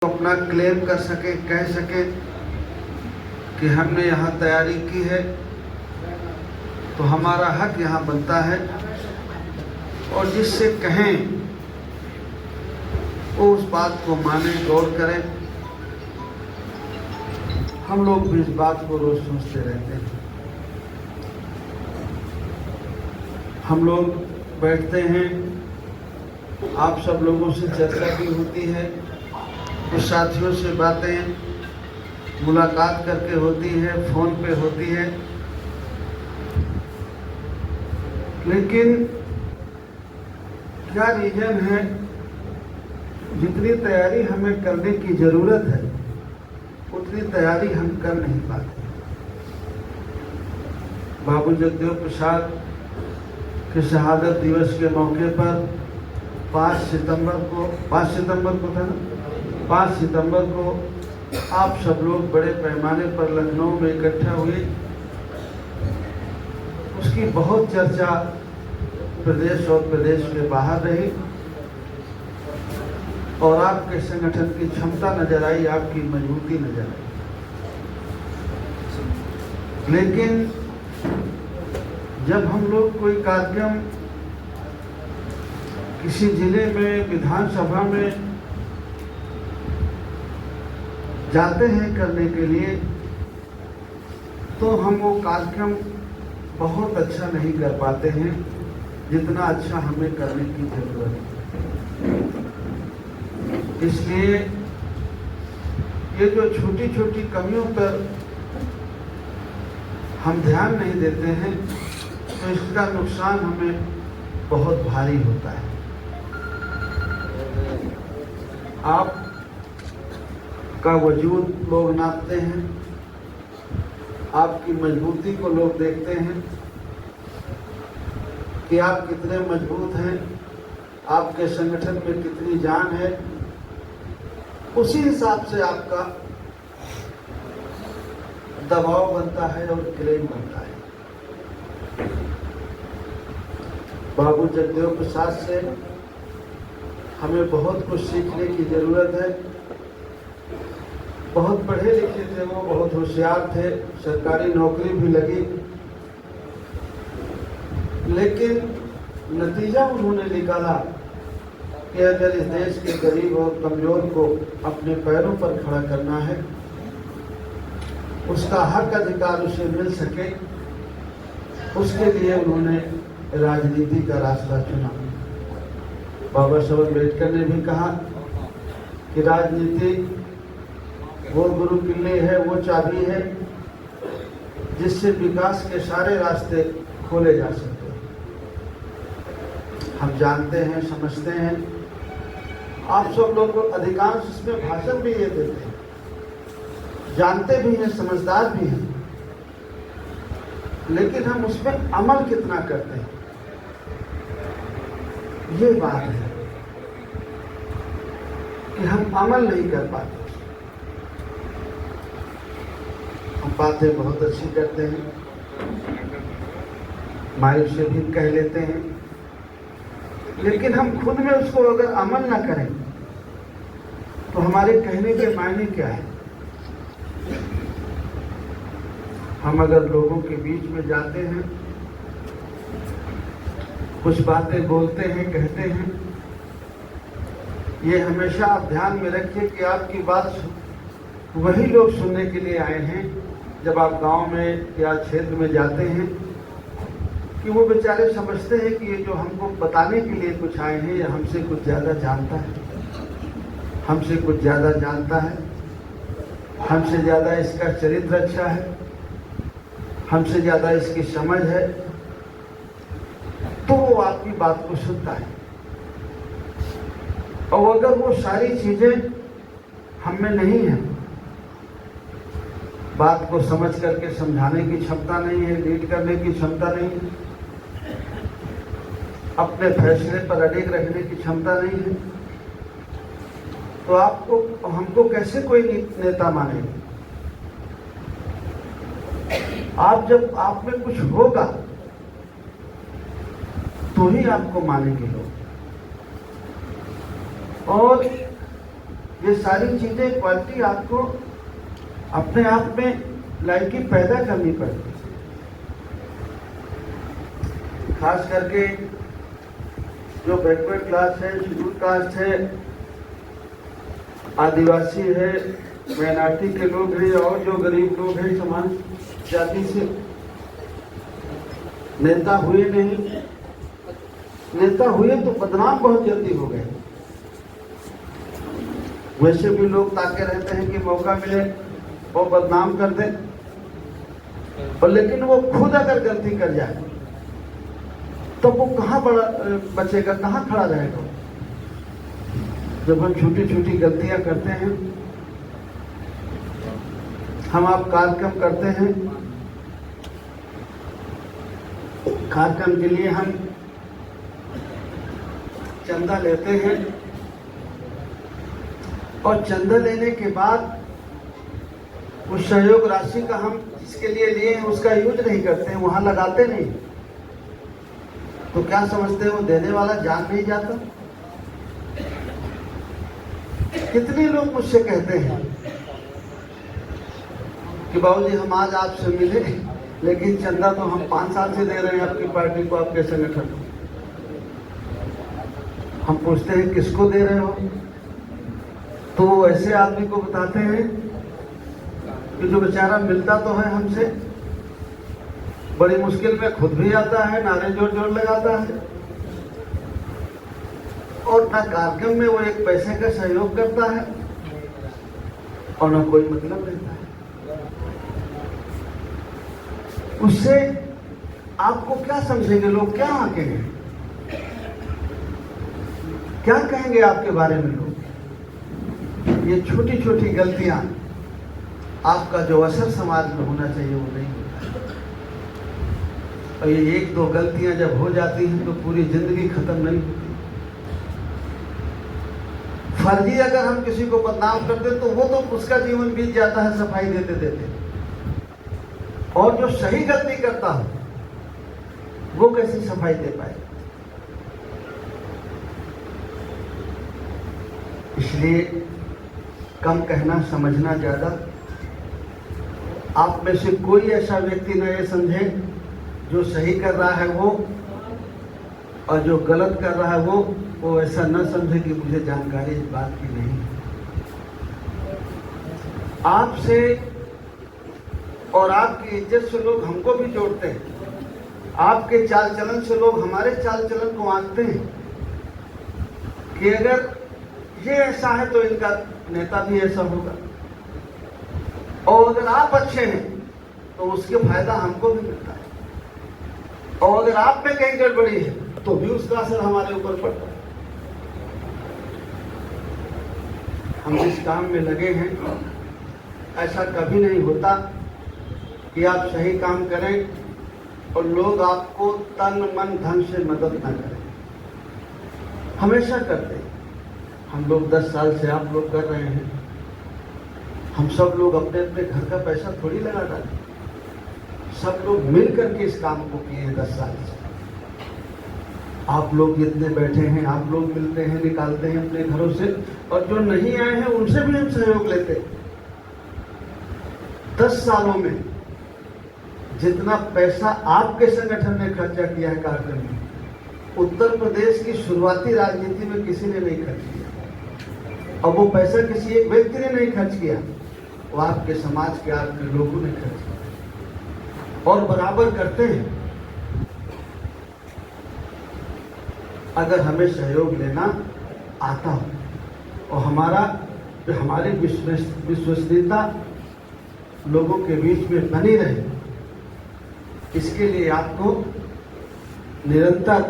अपना क्लेम कर सके, कह सके कि हमने यहाँ तैयारी की है, तो हमारा हक यहाँ बनता है। और जिससे कहें वो उस बात को माने, गौर करें। हम लोग भी इस बात को रोज सोचते रहते हैं। हम लोग बैठते हैं, आप सब लोगों से चर्चा भी होती है, कुछ साथियों से बातें मुलाकात करके होती है, फोन पे होती है, लेकिन क्या रीजन है, जितनी तैयारी हमें करने की जरूरत है उतनी तैयारी हम कर नहीं पाते। बाबू जगदेव प्रसाद के शहादत दिवस के मौके पर 5 सितंबर को आप सब लोग बड़े पैमाने पर लखनऊ में इकट्ठा हुए। उसकी बहुत चर्चा प्रदेश और प्रदेश के बाहर रही और आपके संगठन की क्षमता नजर आई, आपकी मजबूती नजर आई। लेकिन जब हम लोग कोई कार्यक्रम किसी जिले में, विधानसभा में जाते हैं करने के लिए, तो हम वो कार्यक्रम बहुत अच्छा नहीं कर पाते हैं जितना अच्छा हमें करने की जरूरत है। इसलिए ये जो छोटी छोटी कमियों पर हम ध्यान नहीं देते हैं, तो इसका नुकसान हमें बहुत भारी होता है। आप का वजूद लोग नापते हैं, आपकी मजबूती को लोग देखते हैं कि आप कितने मजबूत हैं, आपके संगठन में कितनी जान है। उसी हिसाब से आपका दबाव बनता है और क्लेम बनता है। बाबू जगदेव प्रसाद से हमें बहुत कुछ सीखने की जरूरत है। बहुत पढ़े लिखे थे वो, बहुत होशियार थे, सरकारी नौकरी भी लगी, लेकिन नतीजा उन्होंने निकाला कि अगर इस देश के गरीब और कमजोर को अपने पैरों पर खड़ा करना है, उसका हक अधिकार उसे मिल सके, उसके लिए उन्होंने राजनीति का रास्ता चुना। बाबा साहब अम्बेडकर ने भी कहा कि राजनीति वो गुरु किले है, वो चाबी है जिससे विकास के सारे रास्ते खोले जा सकते हैं। हम जानते हैं, समझते हैं, आप सब लोग अधिकांश इसमें भाषण भी ये देते हैं, जानते भी हैं, समझदार भी हैं, लेकिन हम उस पर अमल कितना करते हैं, ये बात है कि हम अमल नहीं कर पाते। हम बातें बहुत अच्छी करते हैं, माइक से भी कह लेते हैं, लेकिन हम खुद में उसको अगर अमल ना करें तो हमारे कहने के मायने क्या है। हम अगर लोगों के बीच में जाते हैं, कुछ बातें बोलते हैं, कहते हैं, ये हमेशा आप ध्यान में रखिए कि आपकी बात वही लोग सुनने के लिए आए हैं जब आप गांव में या क्षेत्र में जाते हैं, कि वो बेचारे समझते हैं कि ये जो हमको बताने के लिए कुछ आए हैं, ये हमसे कुछ ज़्यादा जानता है, हमसे कुछ ज़्यादा जानता है, हमसे ज़्यादा इसका चरित्र अच्छा है, हमसे ज़्यादा इसकी समझ है, तो वो आपकी बात को सुनता है। और अगर वो सारी चीज़ें हम में नहीं है, बात को समझ करके समझाने की क्षमता नहीं है, लीड करने की क्षमता नहीं है, अपने फैसले पर अडिग रहने की क्षमता नहीं है, तो आपको, हमको कैसे कोई नेता मानेगा। जब आप में कुछ होगा तो ही आपको मानेंगे लोग। और ये सारी चीजें क्वालिटी आपको अपने आप में लाइकी पैदा करनी पड़ती है। खास करके जो बैकवर्ड क्लास है, शेड्यूल कास्ट है, आदिवासी है, माइनॉरिटी के लोग हैं और जो गरीब लोग हैं समाज जाति से नेता हुए नहीं, नेता हुए तो बदनाम बहुत जल्दी हो गए। वैसे भी लोग ताके रहते हैं कि मौका मिले और बदनाम कर दे, और लेकिन वो खुद अगर गलती कर जाए तो वो कहाँ बड़ा बचेगा, कहाँ खड़ा रहेगा। जब हम छोटी छोटी गलतियां करते हैं, हम आप कार्यक्रम करते हैं, कार्यक्रम के लिए हम चंदा लेते हैं और चंदा लेने के बाद उस सहयोग राशि का हम जिसके लिए लिए हैं उसका यूज नहीं करते हैं, वहां लगाते नहीं। तो क्या समझते हैं वो देने वाला जान नहीं जाता? कितने लोग मुझसे कहते हैं कि बाबूजी हम आज आपसे मिले, लेकिन चंदा तो हम 5 साल से दे रहे हैं आपकी पार्टी को, आपके संगठन को। हम पूछते हैं किसको दे रहे हो, तो वो ऐसे आदमी को बताते हैं कि जो बेचारा मिलता तो है हमसे, बड़ी मुश्किल में खुद भी आता है, नारे जोर जोर लगाता है, और ना कार्यक्रम में वो एक पैसे का सहयोग करता है और ना कोई मतलब रहता है। उससे आपको क्या समझेंगे लोग, क्या आंकेंगे, क्या कहेंगे आपके बारे में लोग? ये छोटी छोटी गलतियां, आपका जो असर समाज में होना चाहिए वो नहीं होता। और ये 1-2 गलतियां जब हो जाती हैं तो पूरी जिंदगी खत्म नहीं होती। फर्जी अगर हम किसी को बदनाम करते तो वो तो उसका जीवन बीत जाता है सफाई देते देते, और जो सही गलती करता हो वो कैसी सफाई दे पाए। इसलिए कम कहना, समझना ज्यादा। आप में से कोई ऐसा व्यक्ति न ये समझे जो सही कर रहा है वो और जो गलत कर रहा है वो ऐसा न समझे कि मुझे जानकारी इस बात की नहीं। आपसे और आपकी इज्जत से लोग हमको भी जोड़ते हैं, आपके चाल चलन से लोग हमारे चाल चलन को आंकते हैं कि अगर ये ऐसा है तो इनका नेता भी ऐसा होगा, और अगर आप अच्छे हैं तो उसके फायदा हमको भी मिलता है, और अगर आप में कहीं गड़बड़ी है तो भी उसका असर हमारे ऊपर पड़ता है। हम जिस काम में लगे हैं ऐसा कभी नहीं होता कि आप सही काम करें और लोग आपको तन मन धन से मदद ना करें। हमेशा करते हैं। हम लोग 10 साल से आप लोग कर रहे हैं। हम सब लोग अपने अपने घर का पैसा थोड़ी लगा डाले, सब लोग मिल करके इस काम को किए हैं 10 साल से। आप लोग जितने बैठे हैं, आप लोग मिलते हैं, निकालते हैं अपने घरों से, और जो नहीं आए हैं उनसे भी हम सहयोग लेते हैं। 10 सालों में जितना पैसा आपके संगठन ने खर्चा किया है कार्यक्रम में, उत्तर प्रदेश की शुरुआती राजनीति में किसी ने नहीं खर्च किया। और वो पैसा किसी एक व्यक्ति ने नहीं खर्च किया, वो आपके समाज के, आपके लोगों ने खर्च किया और बराबर करते हैं। अगर हमें सहयोग लेना आता हो और हमारी विश्वसनीयता लोगों के बीच में बनी रहे, इसके लिए आपको निरंतर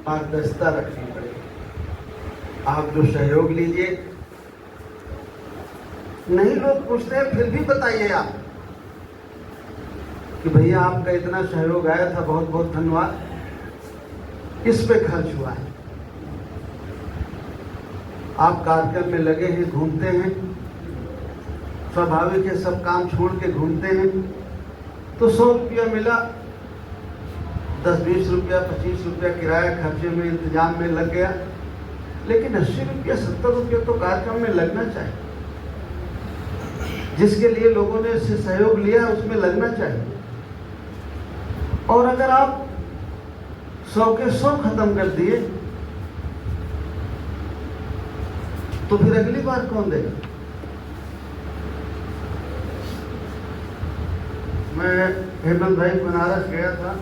पारदर्शिता रखनी पड़ेगी। आप जो सहयोग लीजिए, नहीं लोग पूछते हैं फिर भी बताइए आप कि भैया आपका इतना सहयोग आया था, बहुत बहुत धन्यवाद, इस पे खर्च हुआ है। आप कार्यक्रम में लगे हैं, घूमते हैं, स्वाभाविक है सब काम छोड़ के घूमते हैं, तो 100 रुपया मिला, 10-20 रुपया 25 रुपया किराया खर्चे में इंतजाम में लग गया, लेकिन 80 रुपया 70 रुपया तो कार्यक्रम में लगना चाहिए। जिसके लिए लोगों ने इससे सहयोग लिया उसमें लगना चाहिए। और अगर आप 100 के 100 खत्म कर दिए तो फिर अगली बार कौन देगा? मैं हेमंत भाई बनारस गया था,